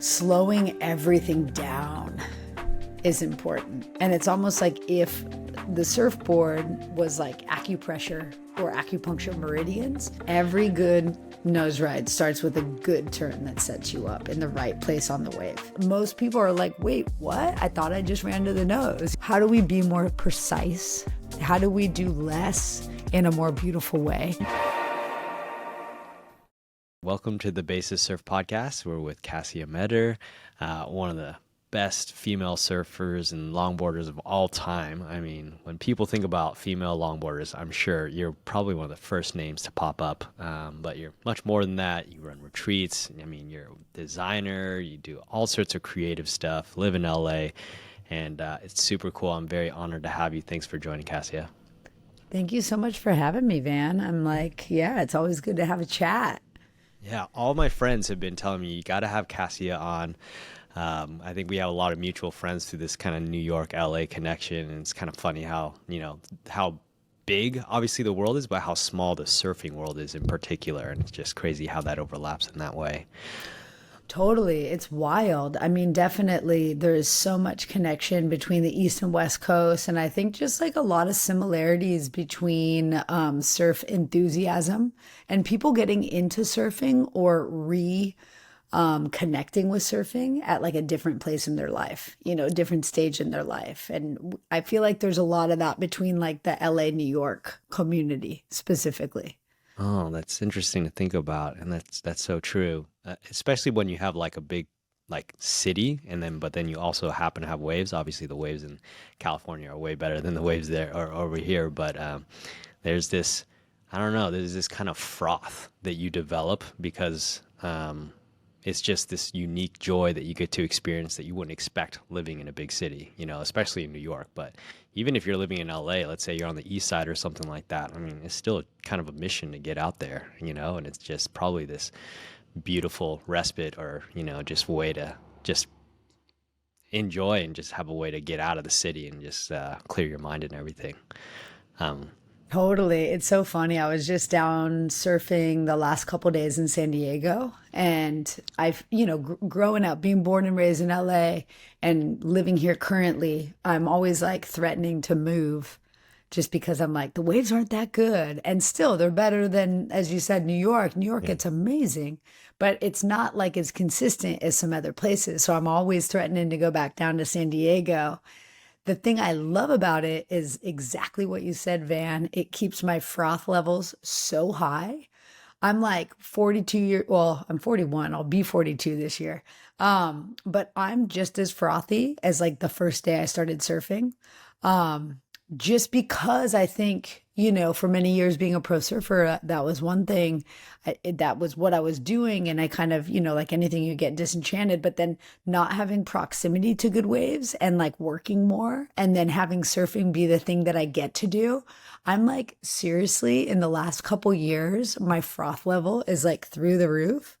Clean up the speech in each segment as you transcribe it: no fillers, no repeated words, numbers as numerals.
Slowing everything down is important. And it's almost like if the surfboard was like acupressure or acupuncture meridians, every good nose ride starts with a good turn that sets you up in the right place on the wave. Most people are like, wait, what? I thought I just ran to the nose. How do we be more precise? How do we do less in a more beautiful way? Welcome to the Basis Surf Podcast. We're with Kassia Meador, one of the best female surfers and longboarders of all time. I mean, when people think about female longboarders, I'm sure you're probably one of the first names to pop up, but you're much more than that. You run retreats. I mean, you're a designer. You do all sorts of creative stuff, live in LA, and it's super cool. I'm very honored to have you. Thanks for joining, Kassia. Thank you so much for having me, Van. I'm like, yeah, it's always good to have a chat. Yeah, all my friends have been telling me you got to have Kassia on. I think we have a lot of mutual friends through this kind of New York, LA connection. And it's kind of funny how, how big obviously the world is, but how small the surfing world is in particular. And it's just crazy how that overlaps in that way. Totally. It's wild. I mean, definitely there is so much connection between the East and West Coast. And I think just like a lot of similarities between surf enthusiasm and people getting into surfing or connecting with surfing at like a different place in their life, different stage in their life. And I feel like there's a lot of that between like the LA, New York community specifically. Oh, that's interesting to think about. And that's so true. Especially when you have like a big city but then you also happen to have waves. Obviously the waves in California are way better than the waves there or over here. But there's this kind of froth that you develop because it's just this unique joy that you get to experience that you wouldn't expect living in a big city, especially in New York. But even if you're living in LA, let's say you're on the east side or something like that, I mean, it's still kind of a mission to get out there, and it's just probably this beautiful respite or, just way to just enjoy and just have a way to get out of the city and just clear your mind and everything. Totally. It's so funny. I was just down surfing the last couple of days in San Diego, and I've, growing up, being born and raised in LA and living here currently, I'm always like threatening to move just because I'm like, the waves aren't that good. And still they're better than, as you said, New York. New York, It's amazing, but it's not like as consistent as some other places. So I'm always threatening to go back down to San Diego. The thing I love about it is exactly what you said, Van. It keeps my froth levels so high. I'm like 42 I'm 41. I'll be 42 this year. But I'm just as frothy as like the first day I started surfing. Just because I think, for many years being a pro surfer, that was one thing. That was what I was doing. And I kind of, like anything, you get disenchanted, but then not having proximity to good waves and like working more and then having surfing be the thing that I get to do. I'm like, seriously, in the last couple years, my froth level is like through the roof.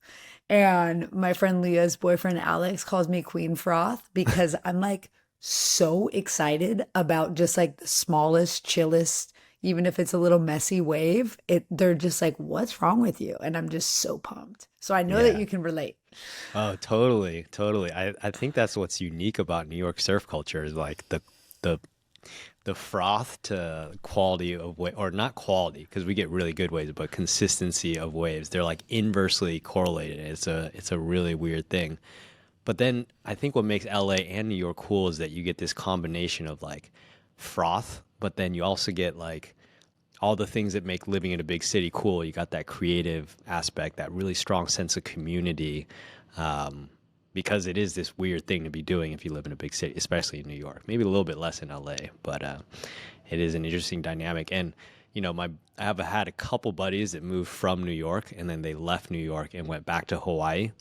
And my friend Leah's boyfriend, Alex, calls me Queen Froth because I'm like so excited about just like the smallest, chillest, even if it's a little messy wave, they're just like, what's wrong with you? And I'm just so pumped. So I know that you can relate. Oh, totally. Totally. I think that's what's unique about New York surf culture is like the froth to quality of wave, or not quality, because we get really good waves, but consistency of waves. They're like inversely correlated. It's a really weird thing. But then I think what makes LA and New York cool is that you get this combination of like froth, but then you also get like all the things that make living in a big city cool. You got that creative aspect, that really strong sense of community, because it is this weird thing to be doing if you live in a big city, especially in New York. Maybe a little bit less in LA, but it is an interesting dynamic. And I have had a couple buddies that moved from New York and then they left New York and went back to Hawaii.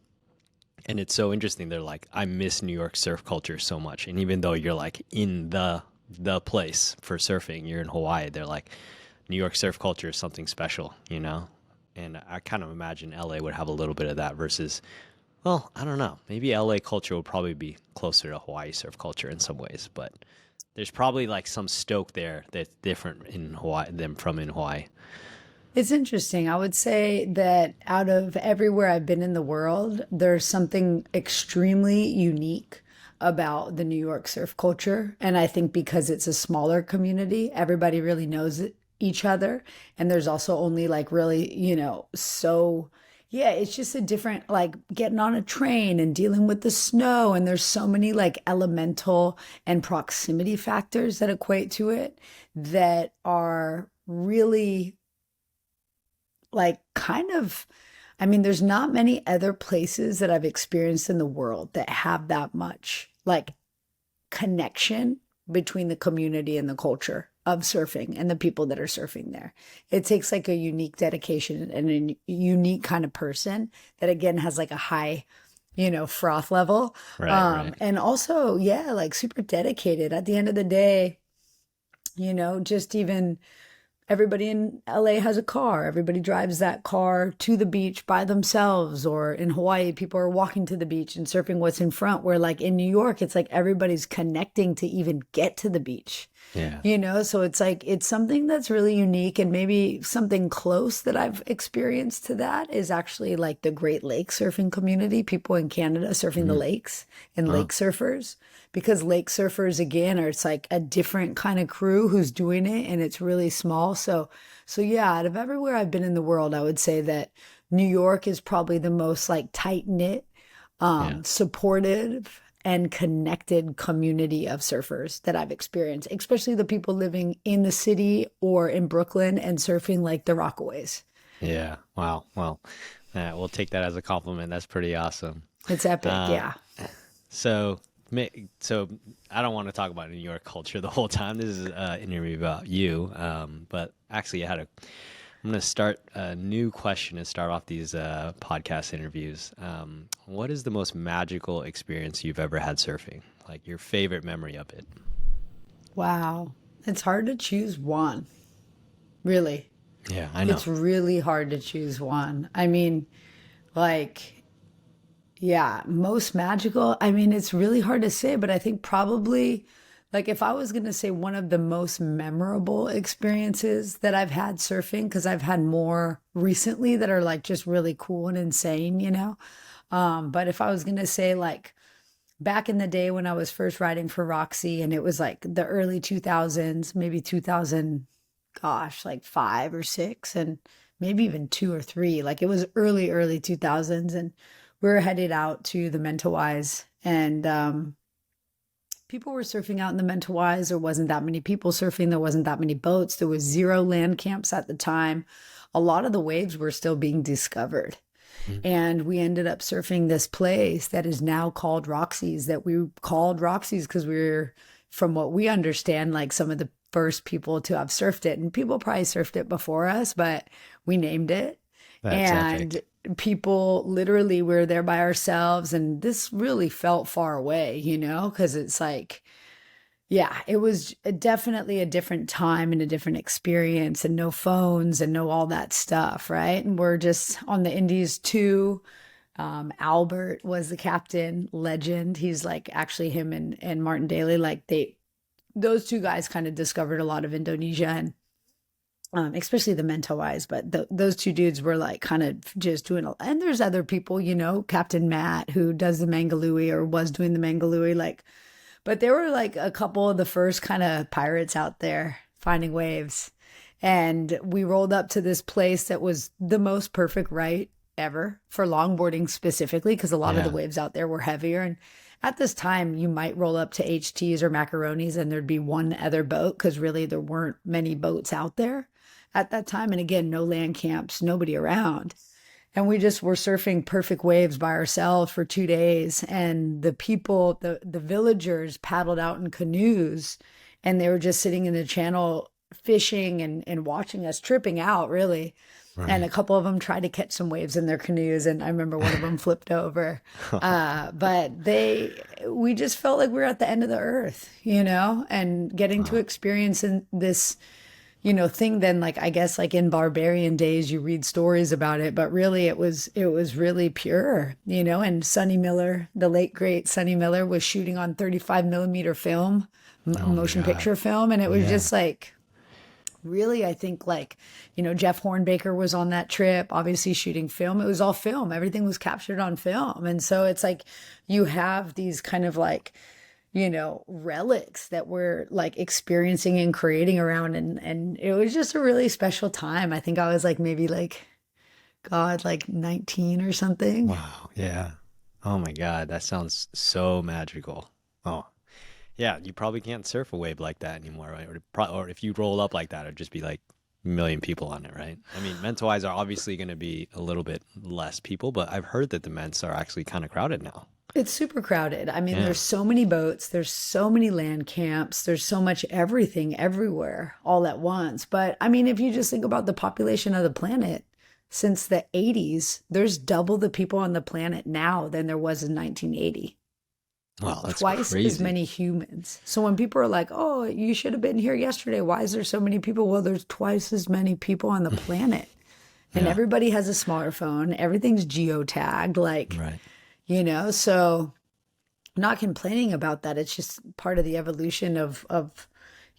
And it's so interesting. They're like, I miss New York surf culture so much. And even though you're like in the place for surfing, you're in Hawaii, they're like, New York surf culture is something special, And I kind of imagine LA would have a little bit of that versus, well, I don't know. Maybe LA culture would probably be closer to Hawaii surf culture in some ways. But there's probably like some stoke there that's different in Hawaii than from in Hawaii. It's interesting. I would say that out of everywhere I've been in the world, there's something extremely unique about the New York surf culture. And I think because it's a smaller community, everybody really knows each other. And there's also only like really, so yeah, it's just a different, like getting on a train and dealing with the snow. And there's so many like elemental and proximity factors that equate to it that are really like kind of, I mean, there's not many other places that I've experienced in the world that have that much like connection between the community and the culture of surfing and the people that are surfing there. It takes like a unique dedication and a unique kind of person that again has like a high, froth level. Right. And also, yeah, like super dedicated at the end of the day, just even everybody in LA has a car. Everybody drives that car to the beach by themselves. Or in Hawaii, people are walking to the beach and surfing what's in front. Where like in New York, it's like everybody's connecting to even get to the beach. Yeah. So it's like it's something that's really unique, and maybe something close that I've experienced to that is actually like the Great Lake surfing community, people in Canada surfing the Mhm. lakes and Oh, lake surfers, because lake surfers again are it's like a different kind of crew who's doing it, and it's really small. So yeah, out of everywhere I've been in the world, I would say that New York is probably the most like tight knit, yeah. supportive and connected community of surfers that I've experienced, especially the people living in the city or in Brooklyn and surfing like the Rockaways. Yeah. Wow. Well, we'll take that as a compliment. That's pretty awesome. It's epic, Uh, yeah. so, so I don't want to talk about New York culture the whole time. This is an interview about you. But actually, I'm going to start a new question to start off these podcast interviews. What is the most magical experience you've ever had surfing? Like your favorite memory of it? Wow. It's hard to choose one, really. Yeah, I know. It's really hard to choose one. I mean, like, yeah, most magical. I mean, it's really hard to say, but I think probably, like, if I was going to say one of the most memorable experiences that I've had surfing, because I've had more recently that are like just really cool and insane. But if I was going to say, like, back in the day when I was first riding for Roxy and it was like the early 2000s, maybe 2000, gosh, like five or six, and maybe even two or three. Like it was early 2000s. And we were headed out to the Mentawais, and people were surfing out in the Mentawais. There wasn't that many people surfing. There wasn't that many boats. There was zero land camps at the time. A lot of the waves were still being discovered. Mhm. And we ended up surfing this place that is now called Roxy's, that we called Roxy's because we were, from what we understand, like some of the first people to have surfed it. And people probably surfed it before us, but we named it. That's And epic. people literally were there by ourselves. And this really felt far away, because it's like, yeah, it was definitely a different time and a different experience, and no phones and no all that stuff, right? And we're just on the Indies too. Albert was the captain, legend. He's like actually him and Martin Daly, like those two guys kind of discovered a lot of Indonesia, and especially the Mentawais. But those two dudes were like kind of just doing and there's other people, Captain Matt, who does the Mangalui or was doing the Mangalui, like, but there were like a couple of the first kind of pirates out there finding waves. And we rolled up to this place that was the most perfect right ever for longboarding specifically, because a lot of the Yeah. waves out there were heavier. And at this time, you might roll up to HTs or macaronis and there'd be one other boat, because really there weren't many boats out there at that time. And again, no land camps, nobody around. And we just were surfing perfect waves by ourselves for 2 days. And the people, the villagers paddled out in canoes, and they were just sitting in the channel fishing and watching us tripping out, really. And a Right. couple of them tried to catch some waves in their canoes. And I remember one of them flipped over. But we just felt like we were at the end of the earth, and getting to Wow. experience in this thing. Then, like, I guess like in barbarian days you read stories about it, but really it was really pure. And Sonny Miller, the late great Sonny Miller, was shooting on 35 millimeter film, Oh my motion God. picture film, and it was Yeah. just like really, I think like, Jeff Hornbaker was on that trip, obviously shooting film. It was all film. Everything was captured on film. And so it's like you have these kind of like, relics that we're like experiencing and creating around. And it was just a really special time. I think I was like maybe like, God, like 19 or something. Wow. Yeah. Oh my God. That sounds so magical. Oh, yeah. You probably can't surf a wave like that anymore, right? Or if you roll up like that, it'd just be like a million people on it, right? I mean, Mentawais are obviously going to be a little bit less people, but I've heard that the Ments are actually kind of crowded now. It's super crowded. I mean, Yeah. there's so many boats, there's so many land camps, there's so much everything everywhere all at once. But I mean, if you just think about the population of the planet, since the 80s, there's double the people on the planet now than there was in 1980. Wow, that's Twice as crazy. many humans. So when people are like, oh, you should have been here yesterday, why is there so many people? Well, there's twice as many people on the planet. And Yeah. everybody has a smartphone, everything's geotagged, like, Right. so not complaining about that. It's just part of the evolution of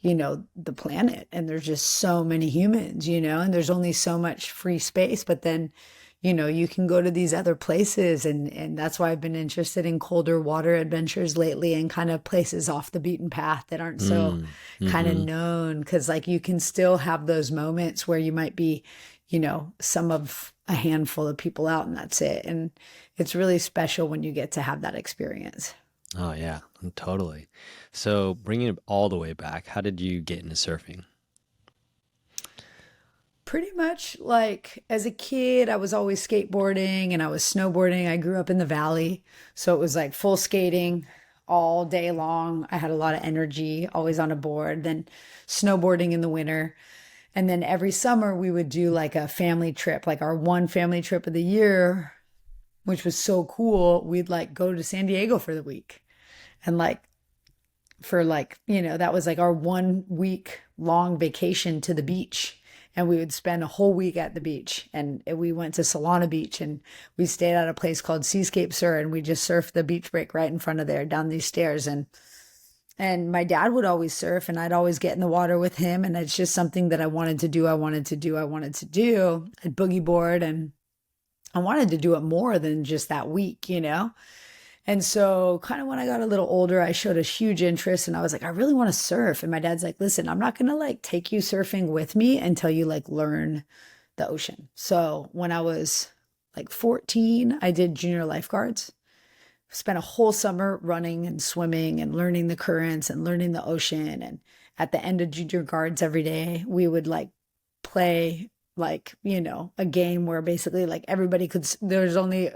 the planet. And there's just so many humans, and there's only so much free space. But then, you can go to these other places, and that's why I've been interested in colder water adventures lately, and kind of places off the beaten path that aren't so Mm. kind of Mm-hmm. known. Because like you can still have those moments where you might be, some of a handful of people out, and that's it. And it's really special when you get to have that experience. Oh yeah, totally. So bringing it all the way back, how did you get into surfing? Pretty much like as a kid, I was always skateboarding and I was snowboarding. I grew up in the valley. So it was like full skating all day long. I had a lot of energy, always on a board, then snowboarding in the winter. And then every summer we would do like a family trip, like our one family trip of the year, which was so cool. We'd like go to San Diego for the week. And like for like, that was like our 1 week long vacation to the beach. And we would spend a whole week at the beach. And we went to Solana Beach and we stayed at a place called Seascape Sur, and we just surfed the beach break right in front of there down these stairs. And my dad would always surf, and I'd always get in the water with him. And it's just something that I wanted to do. I wanted to do. I wanted to do. I'd boogie board, and I wanted to do it more than just that week. And so kind of when I got a little older, I showed a huge interest, and I was like, I really want to surf. And my dad's like, listen, I'm not going to like take you surfing with me until you like learn the ocean. So when I was like 14, I did junior lifeguards, spent a whole summer running and swimming and learning the currents and learning the ocean. And at the end of junior guards every day, we would like play like, a game where basically like everybody could, there's only,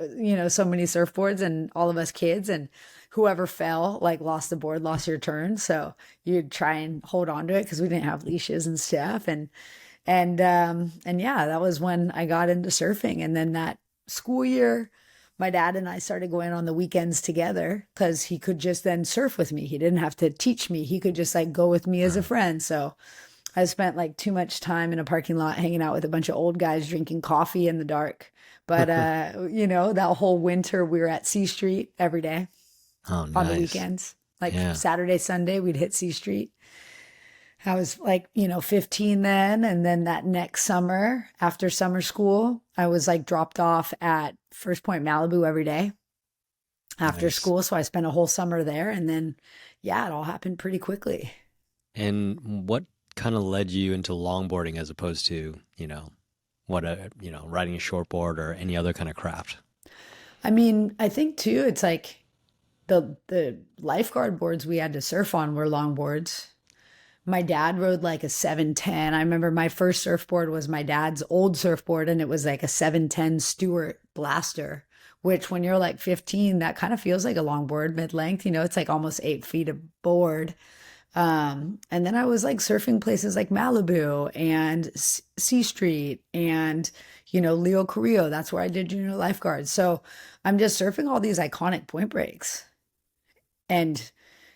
so many surfboards and all of us kids, and whoever fell, like lost the board, lost your turn. So you'd try and hold on to it because we didn't have leashes and stuff. And yeah, that was when I got into surfing. And then that school year, my dad and I started going on the weekends together because he could just then surf with me. He didn't have to teach me. He could just like go with me as a friend. So I spent like too much time in a parking lot hanging out with a bunch of old guys drinking coffee in the dark. But that whole winter we were at C Street every day Oh, on the nice. weekends. Like Yeah. Saturday, Sunday, we'd hit C Street. I was like, 15 then. And then that next summer, after summer school, I was like dropped off at First Point Malibu every day after Nice. school. So I spent a whole summer there. And then, yeah, it all happened pretty quickly. And what kind of led you into longboarding as opposed to, riding a shortboard or any other kind of craft? I mean, I think too, it's like the lifeguard boards we had to surf on were longboards. My dad rode like a 710. I remember my first surfboard was my dad's old surfboard, and it was like a 710 Stewart Blaster, which when you're like 15, that kind of feels like a longboard mid-length. It's like almost 8 feet of board. And then I was like surfing places like Malibu and C Street and, Leo Carrillo. That's where I did junior lifeguards. So I'm just surfing all these iconic point breaks. And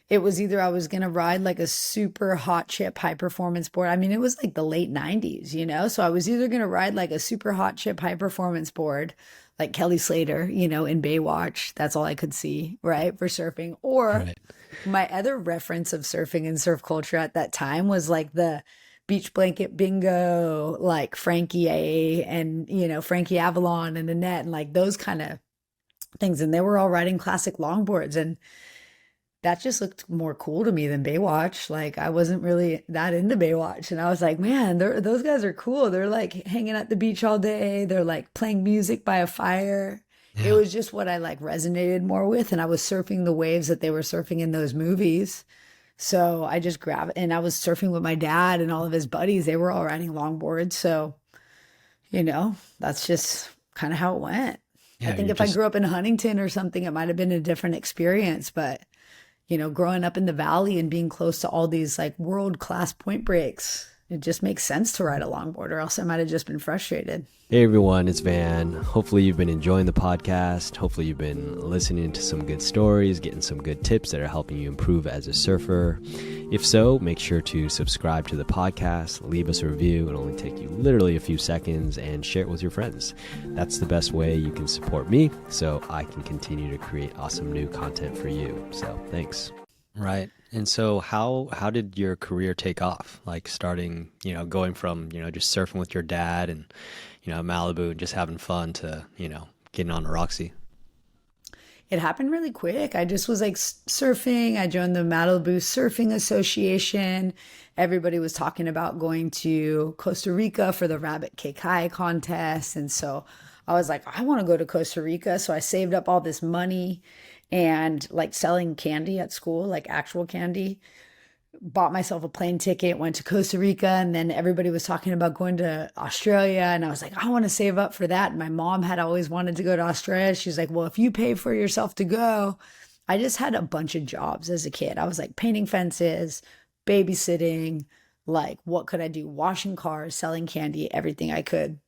it was either I was going to ride like a super hot chip high performance board. I mean, it was like the late 90s. So I was either going to ride like a super hot chip high performance board, like Kelly Slater, in Baywatch. That's all I could see, right, for surfing. Or Right. my other reference of surfing and surf culture at that time was like the beach blanket bingo, like Frankie A and, Frankie Avalon and Annette and like those kind of things. And they were all riding classic longboards. And that just looked more cool to me than Baywatch. Like I wasn't really that into Baywatch. And I was like, man, those guys are cool. They're like hanging at the beach all day. They're like playing music by a fire. It Yeah. was just what I like resonated more with. And I was surfing the waves that they were surfing in those movies. So I just grabbed and I was surfing with my dad and all of his buddies. They were all riding longboards. So, that's just kind of how it went. I Yeah, think you're if I just grew up in Huntington or something, it might have been a different experience. But growing up in the valley and being close to all these like world-class point breaks, it just makes sense to ride a longboard, or else I might have just been frustrated. Hey everyone, it's Van. Hopefully you've been enjoying the podcast. Hopefully you've been listening to some good stories, getting some good tips that are helping you improve as a surfer. If so, make sure to subscribe to the podcast, leave us a review. It'll only take you literally a few seconds, and share it with your friends. That's the best way you can support me so I can continue to create awesome new content for you. So thanks. Right. And so how did your career take off? Like starting, going from, just surfing with your dad and, Malibu and just having fun to, getting on a Roxy. It happened really quick. I just was like surfing. I joined the Malibu Surfing Association. Everybody was talking about going to Costa Rica for the Rabbit Cake High contest. And so I was like, I want to go to Costa Rica. So I saved up all this money and like selling candy at school, like actual candy. Bought myself a plane ticket, went to Costa Rica, and then everybody was talking about going to Australia. And I was like, I want to save up for that. And my mom had always wanted to go to Australia. She's like, well, if you pay for yourself to go, I just had a bunch of jobs as a kid. I was like painting fences, babysitting, like what could I do? Washing cars, selling candy, everything I could.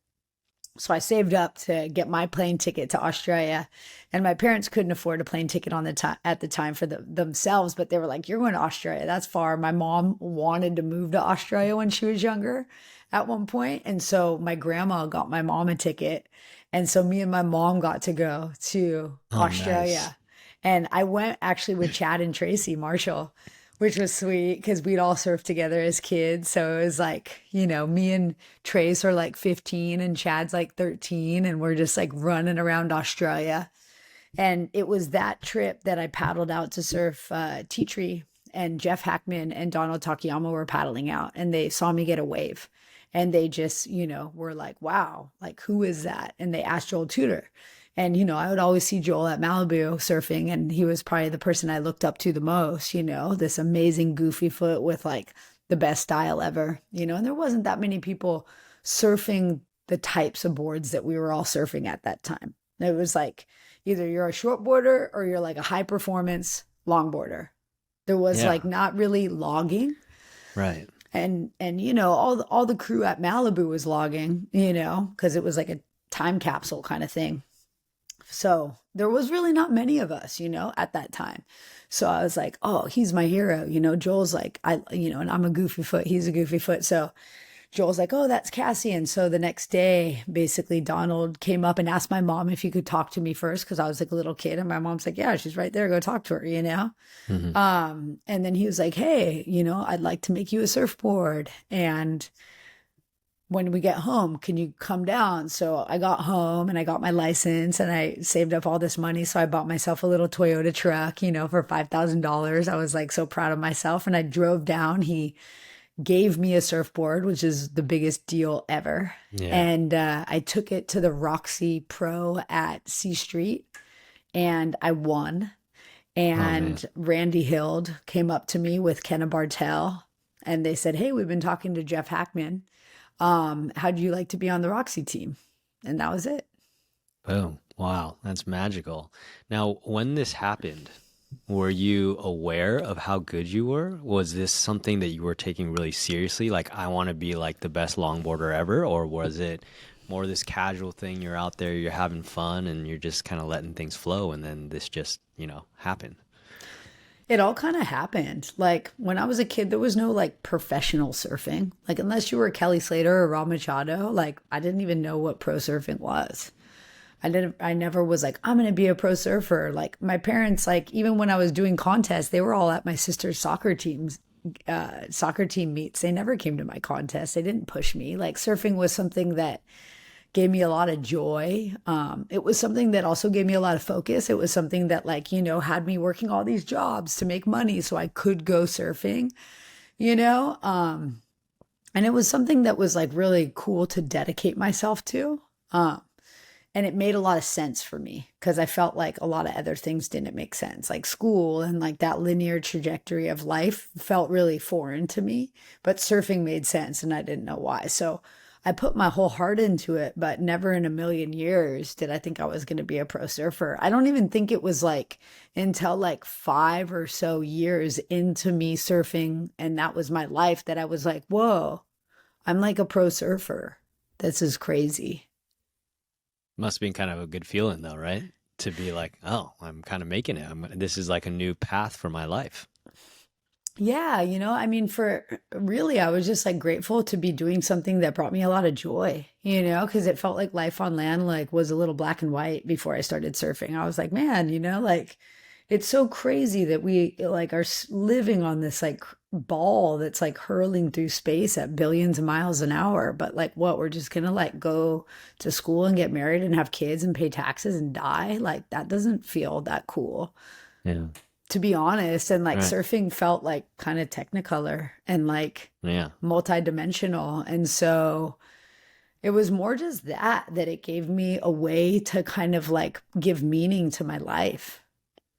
So I saved up to get my plane ticket to Australia, and my parents couldn't afford a plane ticket at the time for themselves, but they were like, you're going to Australia. That's far. My mom wanted to move to Australia when she was younger at one point. And so my grandma got my mom a ticket. And so me and my mom got to go to Australia. Nice. And I went actually with Chad and Tracy Marshall, which was sweet because we'd all surf together as kids. So it was like, me and Trace are like 15 and Chad's like 13, and we're just like running around Australia. And it was that trip that I paddled out to surf Tea Tree, and Jeff Hackman and Donald Takayama were paddling out, and they saw me get a wave. And they just, were like, wow, like who is that? And they asked Joel Tudor. And, I would always see Joel at Malibu surfing, and he was probably the person I looked up to the most, this amazing goofy foot with like the best style ever, and there wasn't that many people surfing the types of boards that we were all surfing at that time. It was like either you're a shortboarder or you're like a high performance longboarder. There was like not really logging. Right. And all the crew at Malibu was logging, because it was like a time capsule kind of thing. So there was really not many of us, at that time. So I was like, oh, he's my hero. Joel's like, and I'm a goofy foot. He's a goofy foot. So Joel's like, oh, that's Kassia. And so the next day, basically Donald came up and asked my mom if he could talk to me first, because I was like a little kid. And my mom's like, yeah, she's right there. Go talk to her, Mm-hmm. And then he was like, hey, I'd like to make you a surfboard. And when we get home, can you come down? So I got home and I got my license and I saved up all this money. So I bought myself a little Toyota truck, for $5,000. I was like so proud of myself. And I drove down. He gave me a surfboard, which is the biggest deal ever. Yeah. And I took it to the Roxy Pro at C Street and I won. And Randy Hild came up to me with Kenna Bartell and they said, hey, we've been talking to Jeff Hackman. How'd you like to be on the Roxy team? And that was it. Boom. Wow. That's magical. Now, when this happened, were you aware of how good you were? Was this something that you were taking really seriously? Like, I want to be like the best longboarder ever? Or was it more this casual thing? You're out there, you're having fun, and you're just kind of letting things flow. And then this just, happened. It all kind of happened. Like when I was a kid, there was no like professional surfing. Like unless you were Kelly Slater or Rob Machado, like I didn't even know what pro surfing was. I never was like, I'm going to be a pro surfer. Like my parents, like even when I was doing contests, they were all at my sister's soccer teams soccer team meets. They never came to my contest. They didn't push me. Like surfing was something that gave me a lot of joy. It was something that also gave me a lot of focus. It was something that like, had me working all these jobs to make money so I could go surfing, you know? And it was something that was like really cool to dedicate myself to. And it made a lot of sense for me because I felt like a lot of other things didn't make sense. Like school and like that linear trajectory of life felt really foreign to me, but surfing made sense and I didn't know why. So I put my whole heart into it, but never in a million years did I think I was going to be a pro surfer. I don't even think it was like until like 5 or so years into me surfing, and that was my life, that I was like, whoa, I'm like a pro surfer. This is crazy. Must have been kind of a good feeling though, right? To be like, oh, I'm kind of making it. This is like a new path for my life. Yeah, I mean, for really, I was just like grateful to be doing something that brought me a lot of joy, because it felt like life on land like was a little black and white before I started surfing. I was like, man, like it's so crazy that we like are living on this like ball that's like hurling through space at billions of miles an hour. But like, what, we're just gonna like go to school and get married and have kids and pay taxes and die? Like, that doesn't feel that cool, Yeah. to be honest. And like Right. surfing felt like kind of technicolor and like Yeah. multidimensional. And so it was more just that it gave me a way to kind of like give meaning to my life.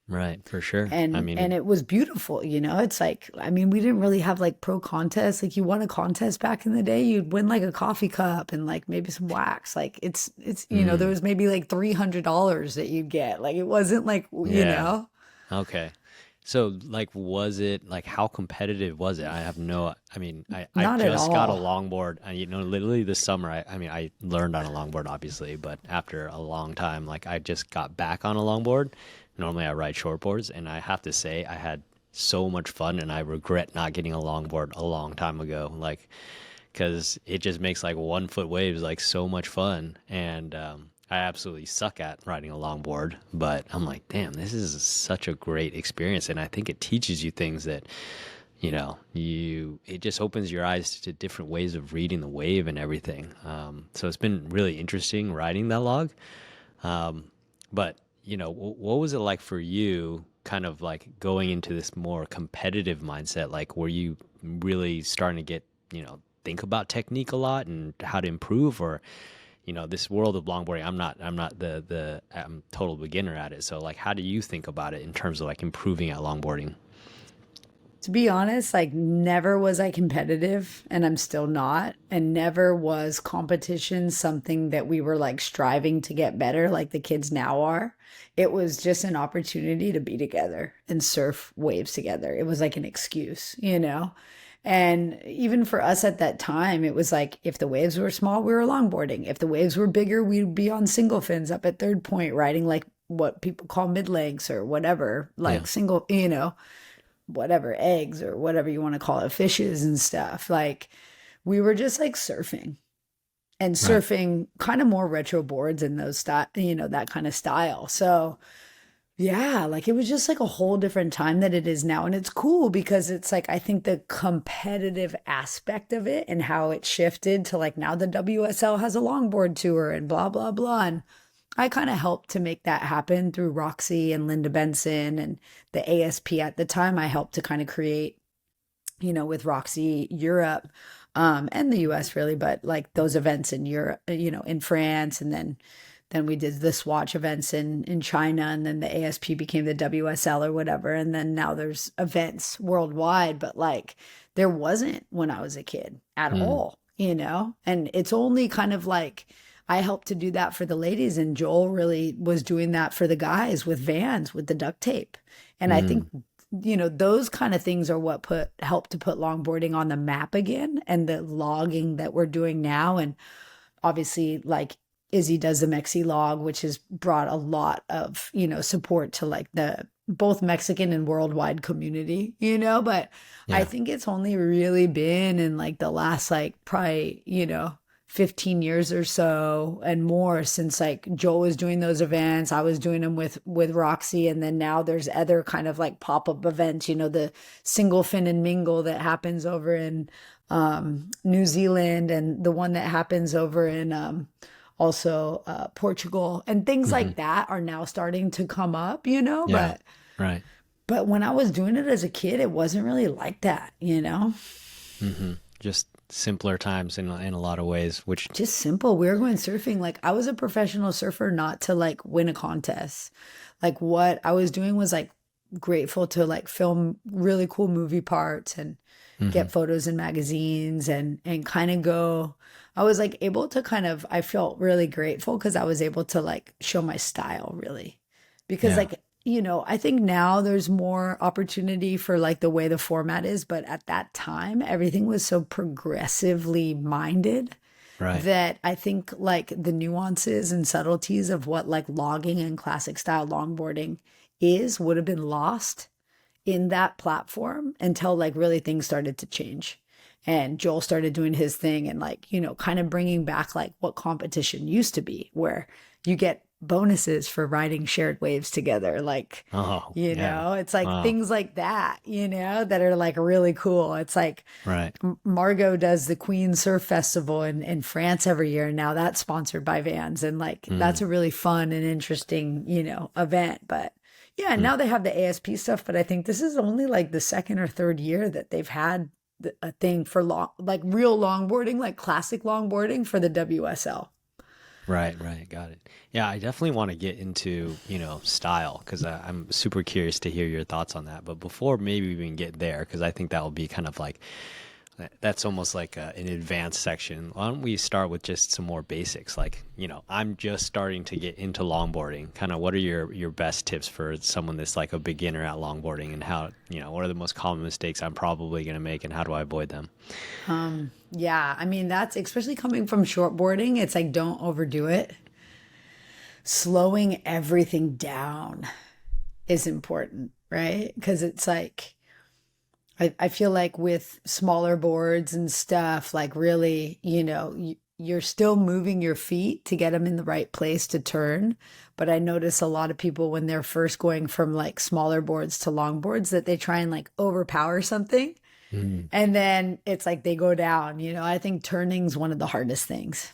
Right. For sure. I And mean, it was beautiful, it's like, I mean, we didn't really have like pro contests. Like, you won a contest back in the day, you'd win like a coffee cup and like maybe some wax. Like it's there mm, was maybe like $300 that you'd get. Like, it wasn't like, yeah. Okay. So, like, was it like how competitive was it? I have no, I mean, I not at just got a all. longboard. And, literally this summer, I mean, I learned on a longboard, obviously, but after a long time, like, I just got back on a longboard. Normally, I ride shortboards, and I have to say, I had so much fun, and I regret not getting a longboard a long time ago. Like, because it just makes like 1 foot waves like so much fun. And I absolutely suck at riding a longboard, but I'm like, damn, this is such a great experience. And I think it teaches you things that, it just opens your eyes to different ways of reading the wave and everything. So it's been really interesting riding that log. But, what was it like for you kind of like going into this more competitive mindset? Like, were you really starting to get, think about technique a lot and how to improve, or this world of longboarding, I'm total beginner at it, so like how do you think about it in terms of like improving at longboarding? To be honest, like never was I competitive and I'm still not. And never was competition something that we were like striving to get better like the kids now are. It was just an opportunity to be together and surf waves together. It was like an excuse. And even for us at that time, it was like if the waves were small, we were longboarding. If the waves were bigger, we'd be on single fins up at Third Point, riding like what people call mid lengths or whatever, Yeah. like single, whatever, eggs or whatever you want to call it, fishes and stuff. Like, we were just like surfing and Right. surfing kind of more retro boards and those style, that kind of style. So yeah, like it was just like a whole different time that it is now. And it's cool because it's like, I think the competitive aspect of it and how it shifted to like now the WSL has a longboard tour and blah, blah, blah. And I kind of helped to make that happen through Roxy and Linda Benson and the ASP at the time. I helped to kind of create, with Roxy Europe, and the US really, but like those events in Europe, in France, and then we did the Swatch events in China, and then the ASP became the WSL or whatever, and then now there's events worldwide, but like there wasn't when I was a kid at Mm, all. And it's only kind of like I helped to do that for the ladies, and Joel really was doing that for the guys with Vans with the duct tape. And I think mm, those kind of things are what helped to put longboarding on the map again, and the logging that we're doing now. And obviously, like Izzy does the Mexi log, which has brought a lot of, support to like the both Mexican and worldwide community. But I yeah. think it's only really been in like the last like probably, 15 years or so and more since like Joel was doing those events. I was doing them with Roxy, and then now there's other kind of like pop-up events, you know, the single fin and mingle that happens over in New Zealand, and the one that happens over in also Portugal, and things Hmm. like that are now starting to come up, you know, Yeah. Right. but when I was doing it as a kid, it wasn't really like that, you know? Hmm. Just simpler times in a lot of ways, which, Just simple. We were going surfing. Like I was a professional surfer, not to like win a contest. Like what I was doing was like grateful to like film really cool movie parts and hmm, get photos in magazines and kind of go. I was like able to kind of, I felt really grateful because I was able to like show my style really. Because yeah, like, you know, I think now there's more opportunity for like the way the format is, but at that time everything was so progressively minded right. that I think like the nuances and subtleties of what like logging and classic style longboarding is would have been lost in that platform until like really things started to change. And Joel started doing his thing and like, you know, kind of bringing back like what competition used to be, where you get bonuses for riding shared waves together. Like, Oh, you yeah. know, it's like Wow. things like that, you know, that are like really cool. It's like Right. Margot does the Queen Surf Festival in France every year. And now that's sponsored by Vans. And like, that's Mm, a really fun and interesting, you know, event. But yeah, mm. now they have the ASP stuff. But I think this is only like the second or third year that they've had a thing for long, like real longboarding, like classic longboarding for the WSL. Right, right. Got it. Yeah, I definitely want to get into, style because I'm super curious to hear your thoughts on that. But before maybe we even get there, because I think that will be kind of like that's almost like an advanced section. Why don't we start with just some more basics? Like, I'm just starting to get into longboarding. Kind of what are your best tips for someone that's like a beginner at longboarding, and how, what are the most common mistakes I'm probably going to make, and how do I avoid them? Yeah, I mean, that's especially coming from shortboarding. It's like, don't overdo it. Slowing everything down is important, right? Because it's like, I feel like with smaller boards and stuff, like really, you know, you're still moving your feet to get them in the right place to turn. But I notice a lot of people when they're first going from like smaller boards to long boards that they try and like overpower something. Mm. And then it's like they go down, you know. I think turning's one of the hardest things.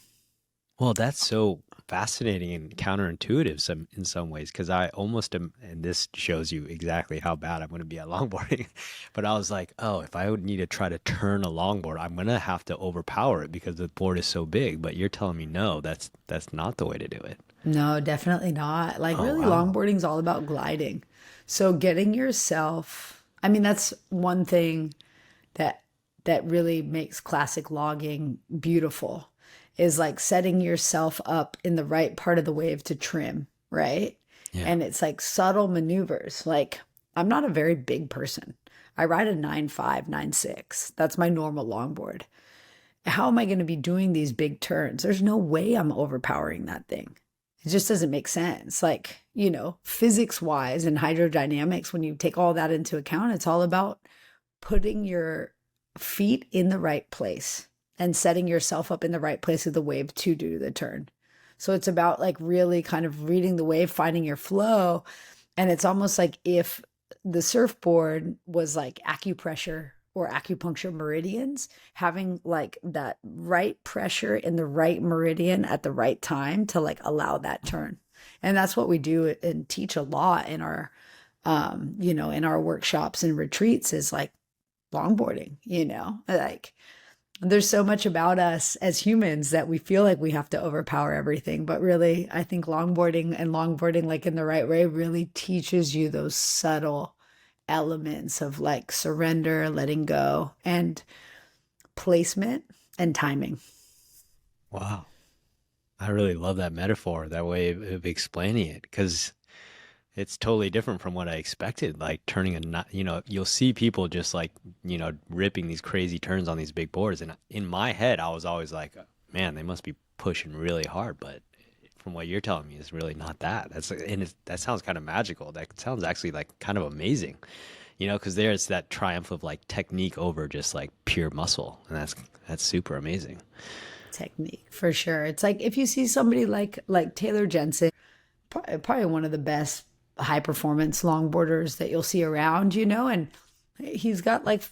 Well, that's so fascinating and counterintuitive in some ways because I almost am, and this shows you exactly how bad I'm going to be at longboarding. But I was like, oh, if I would need to try to turn a longboard, I'm going to have to overpower it because the board is so big. But you're telling me no, that's not the way to do it. No, definitely not. Like Oh, really wow. longboarding's all about gliding. So getting yourself, I mean, that's one thing that really makes classic logging beautiful is like setting yourself up in the right part of the wave to trim, right? Yeah. And it's like subtle maneuvers. Like I'm not a very big person. I ride a 9.5, 9.6. That's my normal longboard. How am I going to be doing these big turns? There's no way I'm overpowering that thing. It just doesn't make sense. Like, you know, physics wise and hydrodynamics, when you take all that into account, it's all about putting your feet in the right place and setting yourself up in the right place of the wave to do the turn. So it's about like really kind of reading the wave, finding your flow. And it's almost like if the surfboard was like acupressure or acupuncture meridians, having like that right pressure in the right meridian at the right time to like allow that turn. And that's what we do and teach a lot in our, you know, in our workshops and retreats is like longboarding, you know, like there's so much about us as humans that we feel like we have to overpower everything. But really, I think longboarding, like in the right way, really teaches you those subtle elements of like surrender, letting go, and placement and timing. Wow. I really love that metaphor, that way of explaining it, because it's totally different from what I expected. Like turning you'll see people just like, ripping these crazy turns on these big boards. And in my head, I was always like, man, they must be pushing really hard. But from what you're telling me, it's really not that. That sounds kind of magical. That sounds actually like kind of amazing, because there's that triumph of like technique over just like pure muscle. And that's super amazing. technique for sure. It's like if you see somebody like Taylor Jensen, probably one of the best high performance longboarders that you'll see around, and he's got like,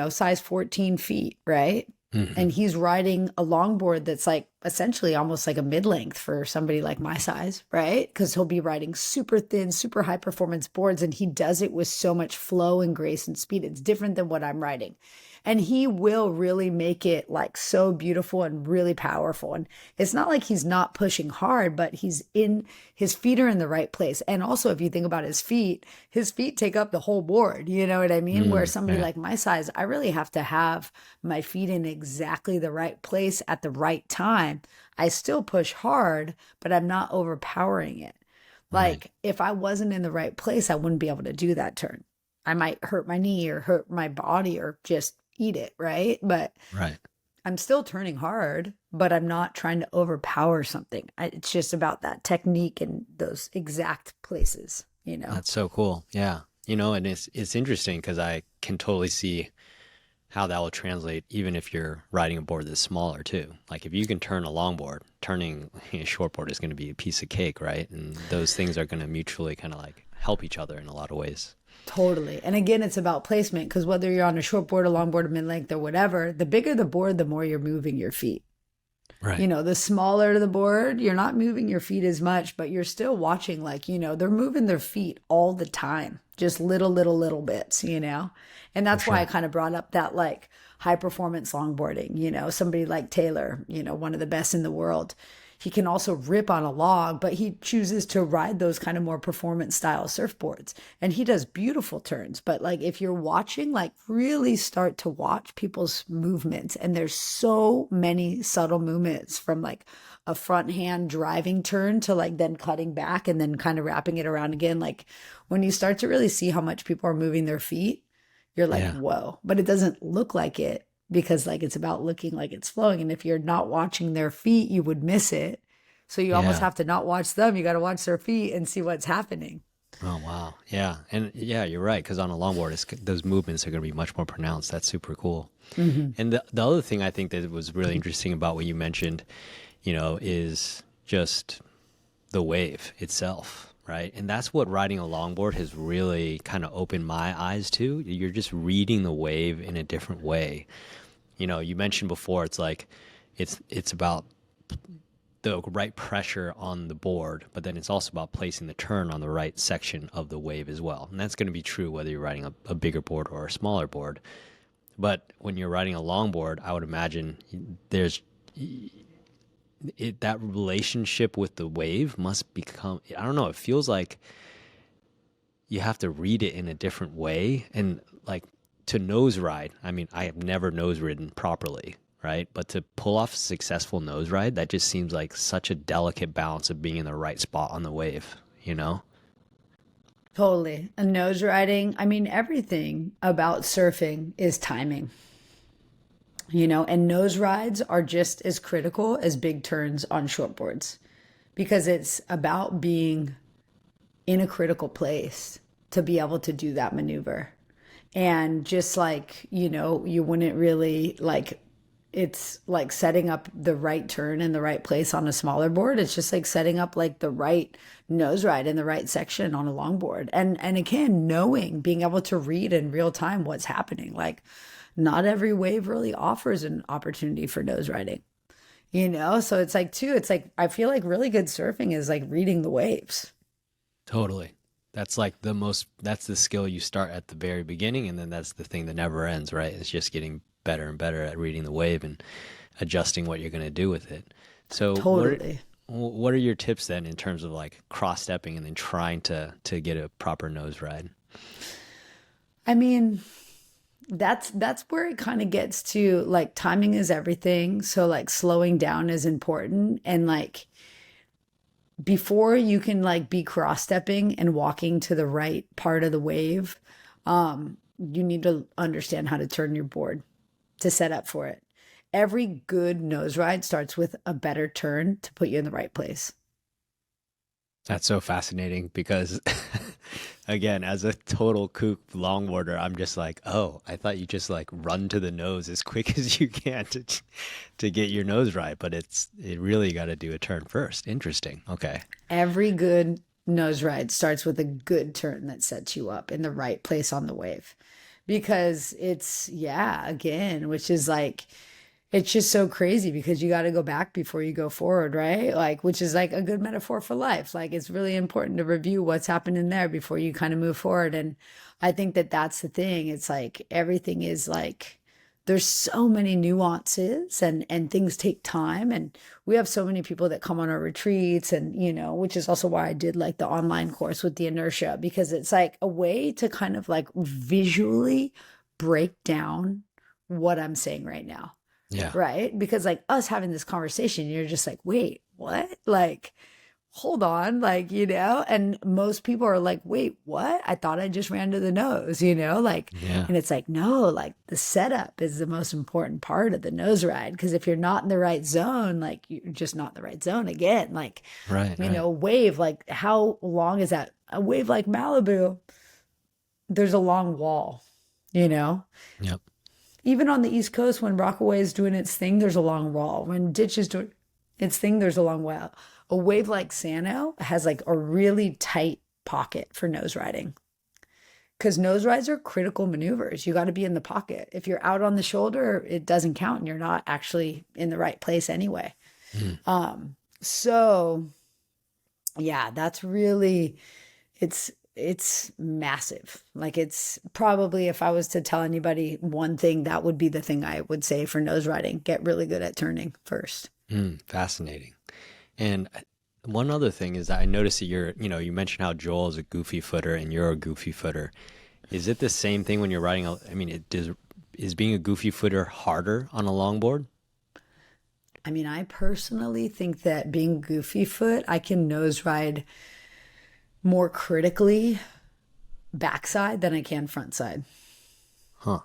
size 14 feet, right? And he's riding a longboard that's like essentially almost like a mid-length for somebody like my size, right? Because he'll be riding super thin, super high performance boards, and he does it with so much flow and grace and speed. It's different than what I'm riding. And he will really make it like so beautiful and really powerful. And it's not like he's not pushing hard, but his feet are in the right place. And also, if you think about his feet take up the whole board. You know what I mean? Where somebody like my size, I really have to have my feet in exactly the right place at the right time. I still push hard, but I'm not overpowering it. Like if I wasn't in the right place, I wouldn't be able to do that turn. I might hurt my knee or hurt my body or just eat it, right? But I'm still turning hard, but I'm not trying to overpower something. It's just about that technique and those exact places, That's so cool. Yeah. And it's interesting because I can totally see how that will translate even if you're riding a board that's smaller too. Like if you can turn a longboard, turning a shortboard is going to be a piece of cake, right? And those things are going to mutually kind of like help each other in a lot of ways. Totally. And again, it's about placement because whether you're on a short board, a long board, a mid-length or whatever, the bigger the board, the more you're moving your feet. Right. The smaller the board, you're not moving your feet as much, but you're still watching like, they're moving their feet all the time, just little bits, And that's why I kind of brought up that like high performance longboarding, somebody like Taylor, one of the best in the world. He can also rip on a log, but he chooses to ride those kind of more performance style surfboards. And he does beautiful turns. But like if you're watching, like really start to watch people's movements. And there's so many subtle movements from like a front hand driving turn to like then cutting back and then kind of wrapping it around again. Like when you start to really see how much people are moving their feet, you're like, whoa, but it doesn't look like it. Because like it's about looking like it's flowing. And if you're not watching their feet, you would miss it. So you almost have to not watch them. You got to watch their feet and see what's happening. Oh, wow. Yeah. And yeah, you're right. Because on a longboard, those movements are going to be much more pronounced. That's super cool. And the other thing I think that was really interesting about what you mentioned, is just the wave itself. Right. And that's what riding a longboard has really kind of opened my eyes to. You're just reading the wave in a different way. You mentioned before, it's like, it's about the right pressure on the board, but then it's also about placing the turn on the right section of the wave as well. And that's going to be true whether you're riding a bigger board or a smaller board. But when you're riding a longboard, I would imagine that relationship with the wave must become, I don't know, it feels like you have to read it in a different way. And like to nose ride, I mean, I have never nose ridden properly, right? But to pull off a successful nose ride, that just seems like such a delicate balance of being in the right spot on the wave, Totally. And nose riding, I mean, everything about surfing is timing. And nose rides are just as critical as big turns on shortboards because it's about being in a critical place to be able to do that maneuver. And just like, you wouldn't really like, it's like setting up the right turn in the right place on a smaller board. It's just like setting up like the right nose ride in the right section on a longboard. And again, being able to read in real time what's happening. Like, not every wave really offers an opportunity for nose riding, So it's like, I feel like really good surfing is like reading the waves. Totally. That's like that's the skill you start at the very beginning. And then that's the thing that never ends, right? It's just getting better and better at reading the wave and adjusting what you're going to do with it. So totally. What are your tips then in terms of like cross stepping and then trying to get a proper nose ride? I mean, that's where it kind of gets to like timing is everything. So like slowing down is important. And like before you can like be cross stepping and walking to the right part of the wave, you need to understand how to turn your board to set up for it. Every good nose ride starts with a better turn to put you in the right place. That's so fascinating because, again, as a total kook longboarder, I'm just like, oh, I thought you just like run to the nose as quick as you can to get your nose right, but it really got to do a turn first. Interesting. Okay. Every good nose ride starts with a good turn that sets you up in the right place on the wave. Because it's, yeah, again, which is like, it's just so crazy because you got to go back before you go forward, right? Like, which is like a good metaphor for life. Like, it's really important to review what's happened in there before you kind of move forward. And I think that that's the thing. It's like everything is like, there's so many nuances and things take time. And we have so many people that come on our retreats and, which is also why I did like the online course with the inertia, because it's like a way to kind of like visually break down what I'm saying right now. Yeah. Right? Because like us having this conversation, you're just like, wait, what? Like, hold on, like, and most people are like, wait, what? I thought I just ran to the nose, like, Yeah. and it's like, no, like the setup is the most important part of the nose ride. Cause if you're not in the right zone, like you're just not in the right zone again. Like, Right. Right. wave, like how long is that? A wave like Malibu, there's a long wall, Yep. even on the East Coast, when Rockaway is doing its thing, there's a long wall. When Ditch is doing its thing, there's a long wall. A wave like Sano has like a really tight pocket for nose riding. Because nose rides are critical maneuvers. You got to be in the pocket. If you're out on the shoulder, it doesn't count and you're not actually in the right place anyway. So yeah, that's really, it's massive. Like it's probably, if I was to tell anybody one thing, that would be the thing I would say for nose riding. Get really good at turning first. Fascinating. And one other thing is that I noticed that you mentioned how Joel is a goofy footer and you're a goofy footer. Is it the same thing when you're riding? Is being a goofy footer harder on a longboard? I mean, I personally think that being goofy foot, I can nose ride more critically backside than I can front side. Huh.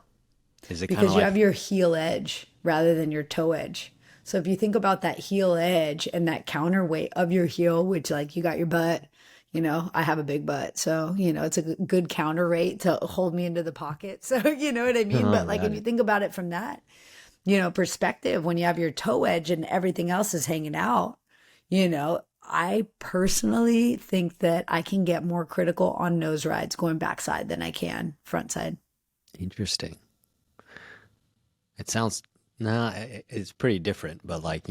Is it kind Because of you like, have your heel edge rather than your toe edge. So if you think about that heel edge and that counterweight of your heel, which like you got your butt, I have a big butt. So, it's a good counterweight to hold me into the pocket. So, you know what I mean? But like got if you it. think about it from that, perspective, when you have your toe edge and everything else is hanging out, I personally think that I can get more critical on nose rides going backside than I can front side. Interesting. It sounds, nah, it's pretty different, but like,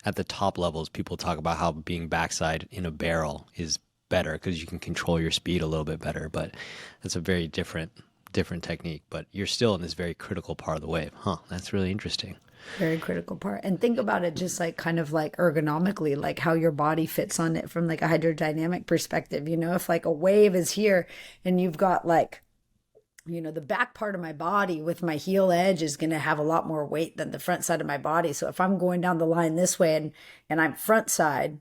at the top levels, people talk about how being backside in a barrel is better because you can control your speed a little bit better, but that's a very different technique, but you're still in this very critical part of the wave. Huh, that's really interesting. Very critical part. And think about it just like kind of like ergonomically, like how your body fits on it from like a hydrodynamic perspective. If like a wave is here and you've got like, the back part of my body with my heel edge is going to have a lot more weight than the front side of my body. So if I'm going down the line this way and I'm front side,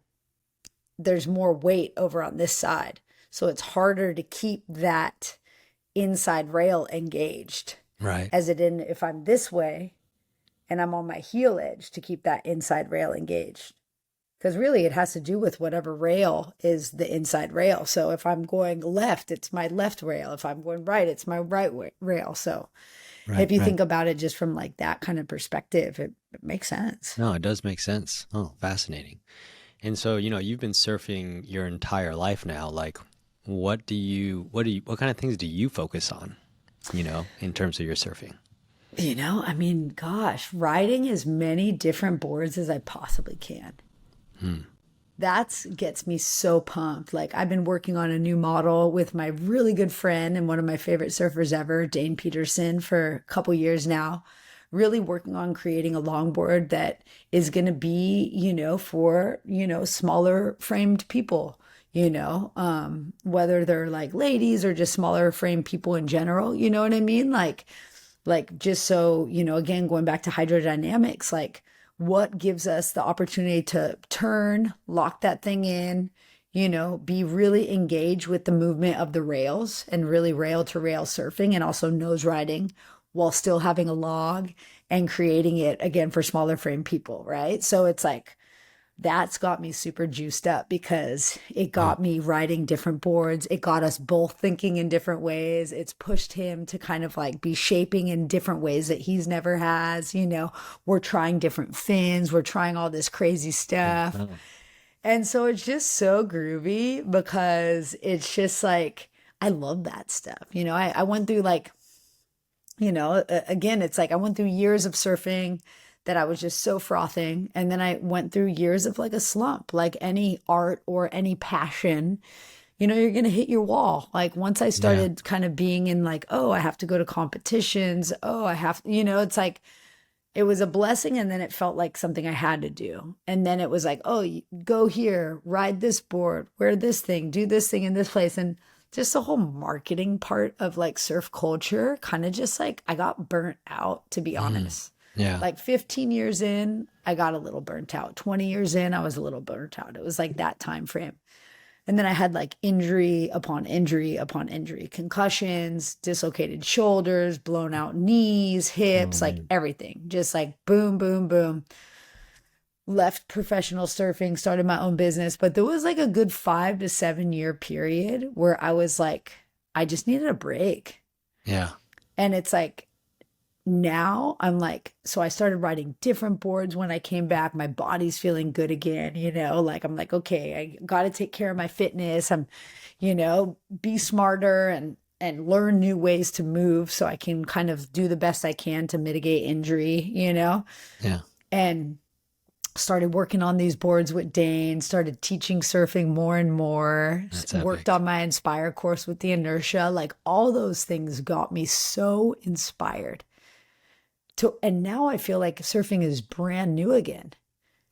there's more weight over on this side. So it's harder to keep that inside rail engaged. Right. As it in if I'm this way and I'm on my heel edge to keep that inside rail engaged. Because really it has to do with whatever rail is the inside rail. So if I'm going left, it's my left rail. If I'm going right, it's my right rail. So if you think about it just from like that kind of perspective, it makes sense. No, it does make sense. Oh, fascinating. And so, you've been surfing your entire life now. Like, what kind of things do you focus on, in terms of your surfing? I mean, gosh, riding as many different boards as I possibly can. That gets me so pumped. Like I've been working on a new model with my really good friend and one of my favorite surfers ever, Dane Peterson, for a couple years now. Really working on creating a longboard that is going to be, for, smaller framed people, whether they're like ladies or just smaller framed people in general. You know what I mean? Like just so, again, going back to hydrodynamics, like what gives us the opportunity to turn, lock that thing in, be really engaged with the movement of the rails and really rail to rail surfing and also nose riding while still having a log and creating it again for smaller frame people, right? So it's like that's got me super juiced up because it Oh, got me riding different boards. It got us both thinking in different ways. It's pushed him to kind of like be shaping in different ways that he's never has. We're trying different fins, we're trying all this crazy stuff. oh, And so it's just so groovy because it's just like, I love that stuff. I went through like, again, it's like I went through years of surfing that I was just so frothing. And then I went through years of like a slump, like any art or any passion, you're going to hit your wall. Like once I yeah. started kind of being in like, oh, I have to go to competitions. Oh, I have, it's like, it was a blessing. And then it felt like something I had to do. And then it was like, oh, go here, ride this board, wear this thing, do this thing in this place. And just the whole marketing part of like surf culture kind of just like, I got burnt out, to be Mm, honest. yeah. Like 15 years in, I got a little burnt out. 20 years in, I was a little burnt out. It was like that time frame. And then I had like injury upon injury upon injury, concussions, dislocated shoulders, blown out knees, Oh hips, like man. everything. Just like boom, boom, boom. Left professional surfing, started my own business. But there was like a good 5 to 7 year period where I was like, I just needed a break. Yeah. And it's like, now I'm like, so I started riding different boards when I came back. My body's feeling good again, like I'm like, okay, I got to take care of my fitness. Be smarter and learn new ways to move so I can kind of do the best I can to mitigate injury. Yeah. And started working on these boards with Dane, started teaching surfing more and more, That's worked epic. on my Inspire course with the inertia. Like all those things got me so inspired and now I feel like surfing is brand new again.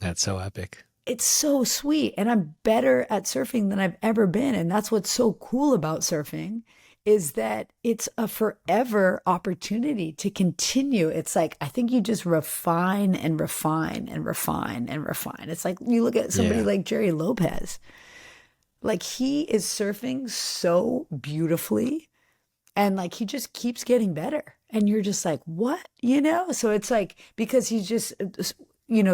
That's so epic. It's so sweet. And I'm better at surfing than I've ever been. And that's what's so cool about surfing is that it's a forever opportunity to continue. It's like, I think you just refine and refine and refine and refine. It's like you look at somebody Yeah. like Jerry Lopez, like he is surfing so beautifully and like he just keeps getting better and you're just like what so it's like because he just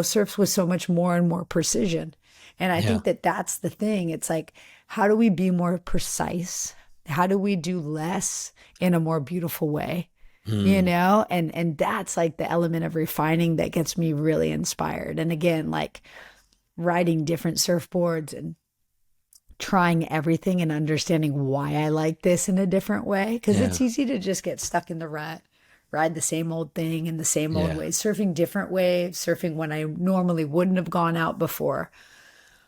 surfs with so much more and more precision. And I Yeah. think that that's the thing. It's like, how do we be more precise? How do we do less in a more beautiful way? Mm, And that's like the element of refining that gets me really inspired. And again, like riding different surfboards and trying everything and understanding why I like this in a different way. Because yeah. it's easy to just get stuck in the rut, ride the same old thing in the same old Yeah. way, surfing different waves, surfing when I normally wouldn't have gone out before.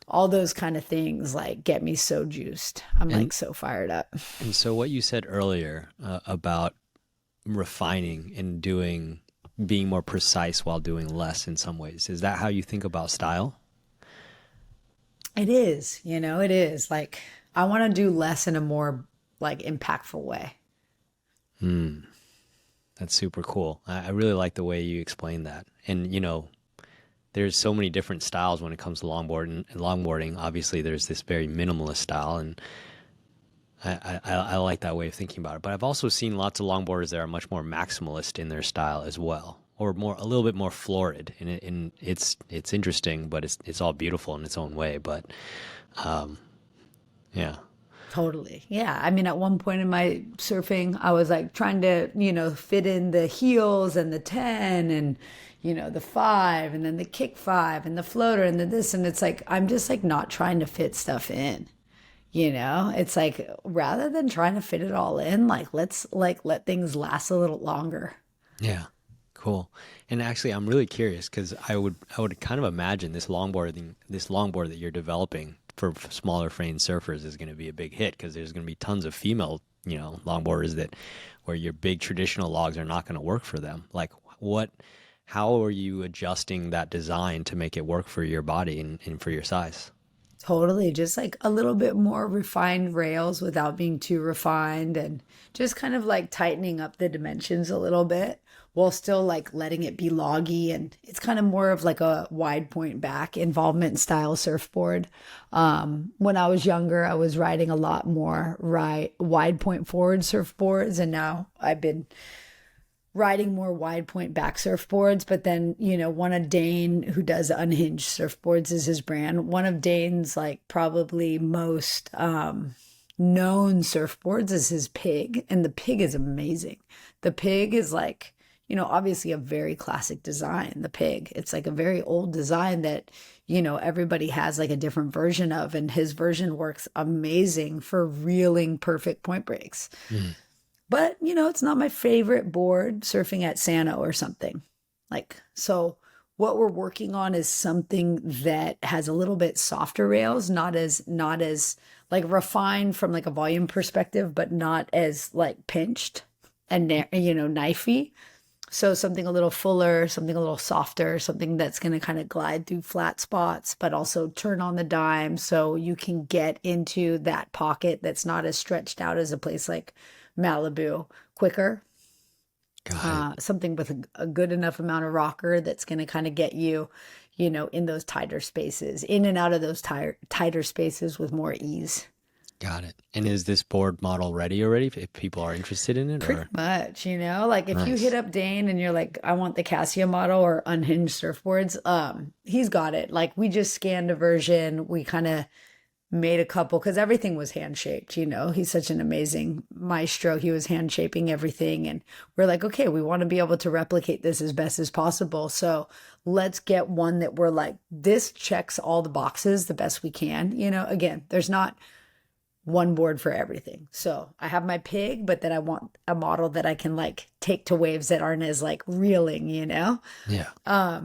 All those kind of things like get me so juiced. I'm And like so fired up. and so what you said earlier about refining and being more precise while doing less in some ways, is that how you think about style? It is, it is like I want to do less in a more like impactful way. Hmm. That's super cool. I really like the way you explain that. And there's so many different styles when it comes to longboarding. And longboarding, obviously, there's this very minimalist style, and I like that way of thinking about it. But I've also seen lots of longboarders that are much more maximalist in their style as well, or a little bit more florid. And it's interesting, but it's all beautiful in its own way. But yeah, Totally. Yeah. I mean, at one point in my surfing, I was like trying to, fit in the heels and the 10 and, the 5 and then the kick 5 and the floater and the this. And it's like, I'm just like not trying to fit stuff in, It's like rather than trying to fit it all in, like let's like let things last a little longer. yeah, cool. And actually, I'm really curious because I would kind of imagine this longboard that you're developing for smaller frame surfers is going to be a big hit because there's going to be tons of female, longboarders that where your big traditional logs are not going to work for them. Like how are you adjusting that design to make it work for your body and for your size? Totally. Just like a little bit more refined rails without being too refined and just kind of like tightening up the dimensions a little bit while still like letting it be loggy. And it's kind of more of like a wide point back involvement style surfboard. When I was younger, I was riding a lot more wide point forward surfboards. And now I've been riding more wide point back surfboards, but then, one of Dane, who does Unhinged Surfboards, is his brand. One of Dane's like probably most known surfboards is his Pig, and the Pig is amazing. The Pig is like, obviously a very classic design, the Pig. It's like a very old design that, everybody has like a different version of, and his version works amazing for reeling perfect point breaks. But, it's not my favorite board surfing at Sano or something. Like, so what we're working on is something that has a little bit softer rails, not as like refined from like a volume perspective, but not as like pinched and, knifey. So something a little fuller, something a little softer, something that's going to kind of glide through flat spots, but also turn on the dime so you can get into that pocket that's not as stretched out as a place like Malibu quicker. Something with a good enough amount of rocker that's going to kind of get you, in those tighter spaces, in and out of those tighter spaces with more ease. Got it. And is this board model ready already if people are interested in it? Pretty much, like if you Nice. hit up Dane and you're like, I want the Kassia model or Unhinged Surfboards, he's got it. Like we just scanned a version. We kind of made a couple because everything was hand shaped. He's such an amazing maestro. He was hand shaping everything, and we're like, okay, we want to be able to replicate this as best as possible. So let's get one that we're like, this checks all the boxes the best we can. Again, there's not one board for everything. So I have my Pig, but then I want a model that I can like take to waves that aren't as like reeling. Yeah.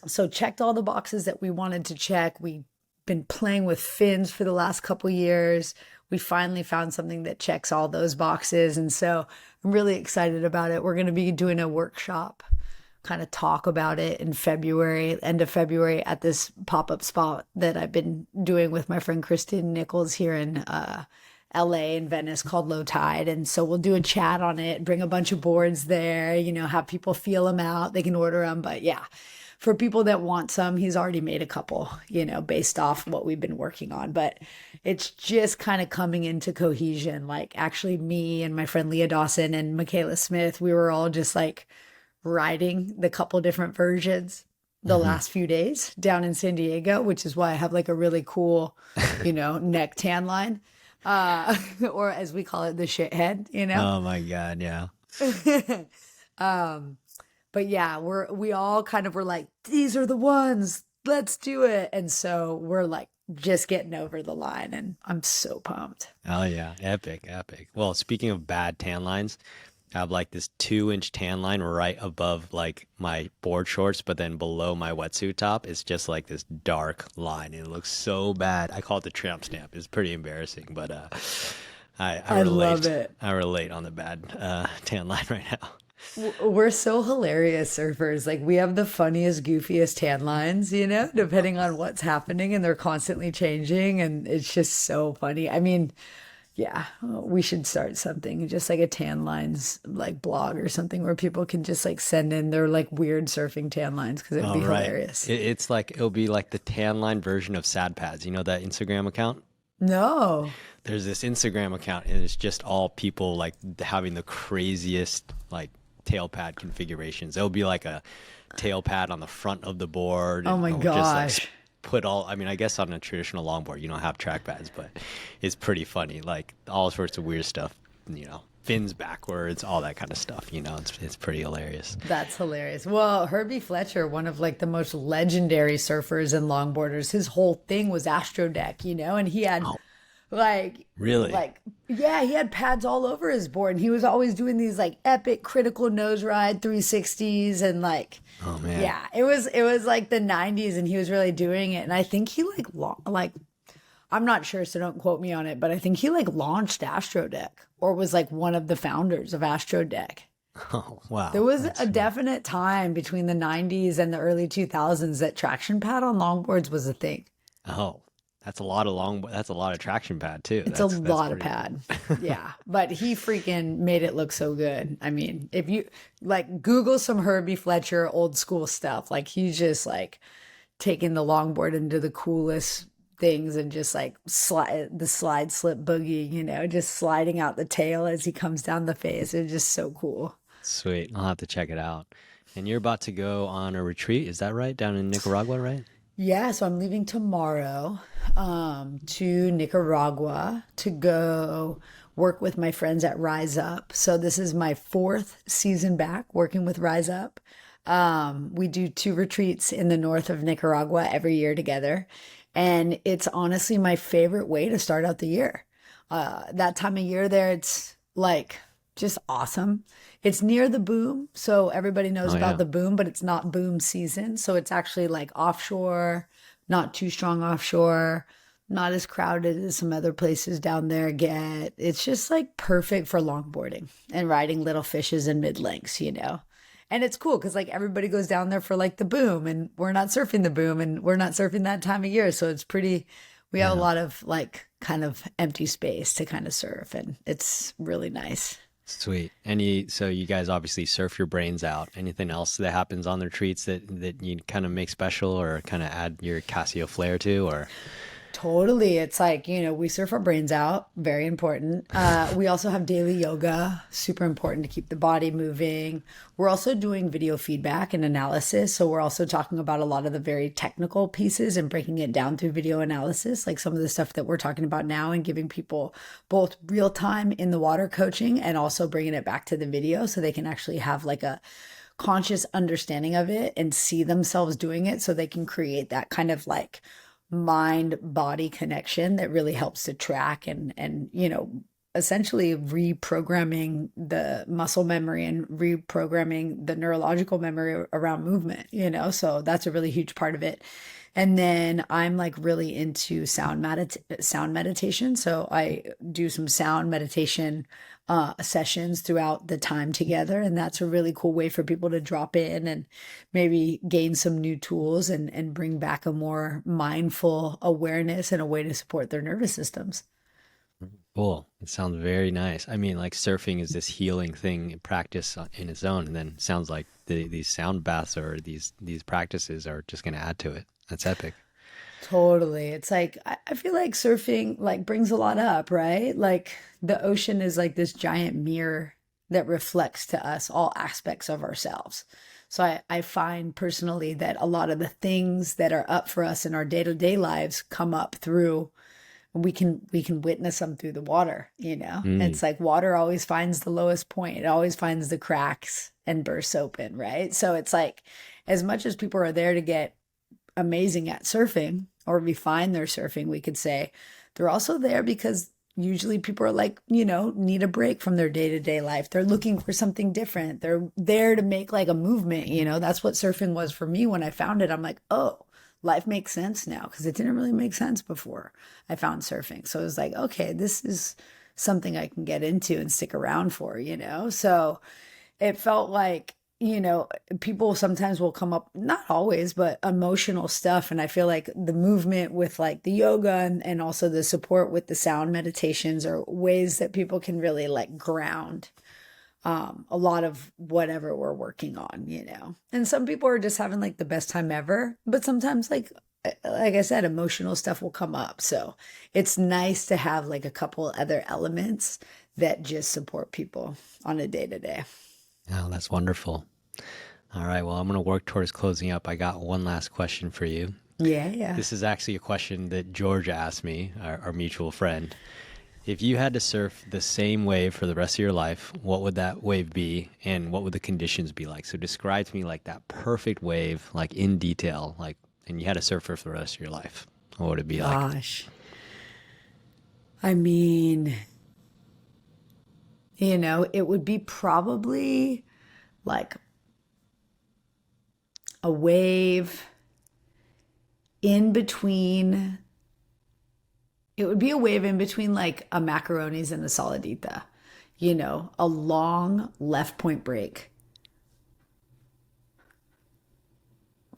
So checked all the boxes that we wanted to check. We've been playing with fins for the last couple years. We finally found something that checks all those boxes. And so I'm really excited about it. We're going to be doing a workshop, kind of talk about it in February, end of February, at this pop-up spot that I've been doing with my friend Kristen Nichols here in LA and Venice called Low Tide. And so we'll do a chat on it, bring a bunch of boards there, have people feel them out. They can order them. But yeah, for people that want some, he's already made a couple, based off what we've been working on. But it's just kind of coming into cohesion. Like actually me and my friend Leah Dawson and Michaela Smith, we were all just like riding the couple different versions the last few days down in San Diego, which is why I have like a really cool, neck tan line, or as we call it, the shithead, Oh my God. Yeah. But yeah, we all kind of were like, these are the ones, let's do it. And so we're like just getting over the line, and I'm so pumped. Oh yeah. Epic. Well, speaking of bad tan lines, I have like this 2-inch tan line right above like my board shorts, but then below my wetsuit top is just like this dark line. It looks so bad. I call it the tramp stamp. It's pretty embarrassing, but I I relate. love it. I relate on the bad tan line right now. We're so hilarious surfers. Like we have the funniest, goofiest tan lines, depending on what's happening, and they're constantly changing, and it's just so funny. I mean, yeah, we should start something just like a tan lines like blog or something where people can just like send in their like weird surfing tan lines because it'd be Right. hilarious. It's like it'll be like the tan line version of Sad Pads. You know that Instagram account? No. There's this Instagram account, and it's just all people like having the craziest like tail pad configurations. It'll be like a tail pad on the front of the board. Oh my it'll just, like, gosh. put all, I mean, I guess on a traditional longboard you don't have track pads, but it's pretty funny. Like all sorts of weird stuff, fins backwards, all that kind of stuff. It's pretty hilarious. That's hilarious. Well, Herbie Fletcher, one of like the most legendary surfers and longboarders, his whole thing was Astro Deck, and he had Really? yeah, he had pads all over his board, and he was always doing these like epic critical Noseride 360s, and like, Oh man. yeah, it was like the 90s, and he was really doing it. And I think he like I'm not sure, so don't quote me on it, but I think he like launched Astro Deck, or was like one of the founders of Astro Deck. Oh wow. There was That's a definite time between the 90s and the early 2000s that traction pad on longboards was a thing. Oh, that's a lot of that's a lot of traction pad too. It's That's a lot of pretty pad. Yeah. But he freaking made it look so good. I mean, if you like Google some Herbie Fletcher old school stuff, like he's just like taking the longboard into the coolest things, and just like the slide slip boogie, just sliding out the tail as he comes down the face. It's just so cool. Sweet. I'll have to check it out. And you're about to go on a retreat, is that right? Down in Nicaragua, right? Yeah, so I'm leaving tomorrow to Nicaragua to go work with my friends at Rise Up. So this is my fourth season back working with Rise Up. We do two retreats in the north of Nicaragua every year together, and it's honestly my favorite way to start out the year. That time of year there, it's like just awesome. It's near the boom, so everybody knows Oh about yeah. the boom, but it's not boom season. So it's actually like offshore, not too strong offshore, not as crowded as some other places down there get. It's just like perfect for longboarding and riding little fishes and mid lengths, you know? And it's cool because like everybody goes down there for like the boom, and we're not surfing the boom, and we're not surfing that time of year. So it's pretty, we have a Yeah. lot of like kind of empty space to kind of surf, and it's really nice. Sweet. So you guys obviously surf your brains out. Anything else that happens on the retreats that you kind of make special or kind of add your Casio flair to or Totally. It's like, we surf our brains out, very important. We also have daily yoga, super important to keep the body moving. We're also doing video feedback and analysis. So we're also talking about a lot of the very technical pieces and breaking it down through video analysis, like some of the stuff that we're talking about now, and giving people both real time in the water coaching and also bringing it back to the video so they can actually have like a conscious understanding of it and see themselves doing it so they can create that kind of like mind body connection that really helps to track and essentially reprogramming the muscle memory and reprogramming the neurological memory around movement. So that's a really huge part of it. And then I'm like really into sound meditation. So I do some sound meditation sessions throughout the time together. And that's a really cool way for people to drop in and maybe gain some new tools and bring back a more mindful awareness and a way to support their nervous systems. cool. It sounds very nice. I mean, like surfing is this healing thing in practice in its own, and then it sounds like these sound baths or these practices are just going to add to it. That's epic. Totally. It's like I feel like surfing like brings a lot up, right? Like the ocean is like this giant mirror that reflects to us all aspects of ourselves. So I find personally that a lot of the things that are up for us in our day-to-day lives come up through we can witness them through the water. Mm, It's like water always finds the lowest point. It always finds the cracks and bursts open, right? So it's like as much as people are there to get amazing at surfing or refine their surfing, we could say they're also there because usually people are like, need a break from their day-to-day life. They're looking for something different. They're there to make like a movement. That's what surfing was for me when I found it. I'm like, oh, life makes sense now because it didn't really make sense before I found surfing. So it was like, okay, this is something I can get into and stick around for. So it felt like, people sometimes will come up, not always, but emotional stuff. And I feel like the movement with like the yoga and also the support with the sound meditations are ways that people can really like ground a lot of whatever we're working on. And some people are just having like the best time ever, but sometimes like I said, emotional stuff will come up. So it's nice to have like a couple other elements that just support people on a day to day. oh, that's wonderful. All right. Well, I'm going to work towards closing up. I got one last question for you. Yeah, yeah. This is actually a question that Georgia asked me, our mutual friend. If you had to surf the same wave for the rest of your life, what would that wave be and what would the conditions be like? So describe to me like that perfect wave, like in detail, like, and you had to surf for the rest of your life. What would it be like? Gosh. I mean, it would be probably like a wave in between. It would be a wave in between like a macaronis and a saladita, a long left point break,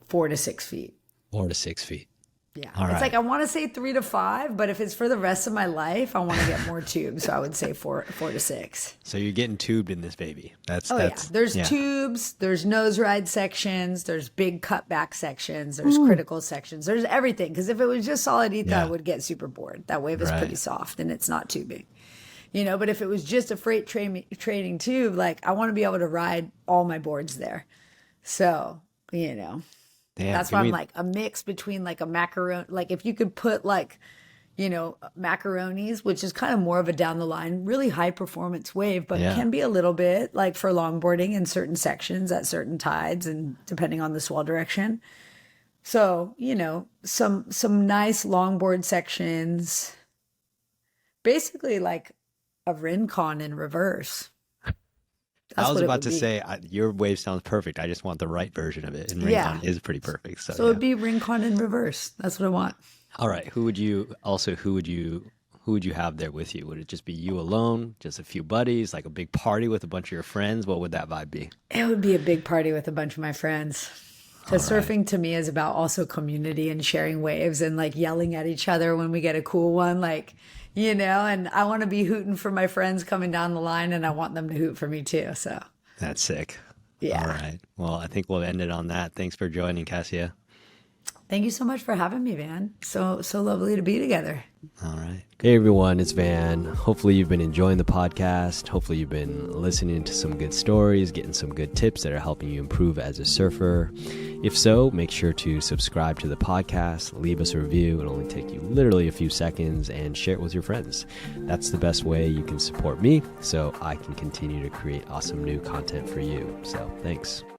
4 to 6 feet. 4 to 6 feet. Yeah. All It's right. like I want to say 3 to 5, but if it's for the rest of my life, I want to get more tubes. So I would say four to six. So you're getting tubed in this baby. Oh yeah. There's Yeah. tubes, there's nose ride sections, there's big cutback sections, there's critical sections, there's everything. Because if it was just solidita, I Yeah. would get super bored. That wave is Right. pretty soft and it's not tubing. you know, but if it was just a freight trading tube, like I want to be able to ride all my boards there. So, you know, Damn, that's why I'm like a mix between like a macaroni, like if you could put like, you know, macaronis, which is kind of more of a down the line, really high performance wave, but yeah. can be a little bit like for longboarding in certain sections at certain tides and depending on the swell direction. So, you know, some nice longboard sections, basically like a Rincon in reverse. I That's was what it about would to be. say your wave sounds perfect. I just want the right version of it, and Yeah. Rincon is pretty perfect. So So yeah. it'd be Rincon in reverse. That's what I want. All right. Who would you have there with you? Would it just be you alone, just a few buddies, like a big party with a bunch of your friends? What would that vibe be? It would be a big party with a bunch of my friends. Because All right. surfing to me is about also community and sharing waves and like yelling at each other when we get a cool one, like, you know, and I want to be hooting for my friends coming down the line and I want them to hoot for me too. So, That's sick. yeah. All right. Well, I think we'll end it on that. Thanks for joining, Kassia. Thank you so much for having me, Van. So lovely to be together. All right. Hey everyone, it's Van. Hopefully you've been enjoying the podcast. Hopefully you've been listening to some good stories, getting some good tips that are helping you improve as a surfer. If so, make sure to subscribe to the podcast, leave us a review. It'll only take you literally a few seconds, and share it with your friends. That's the best way you can support me so I can continue to create awesome new content for you. So thanks.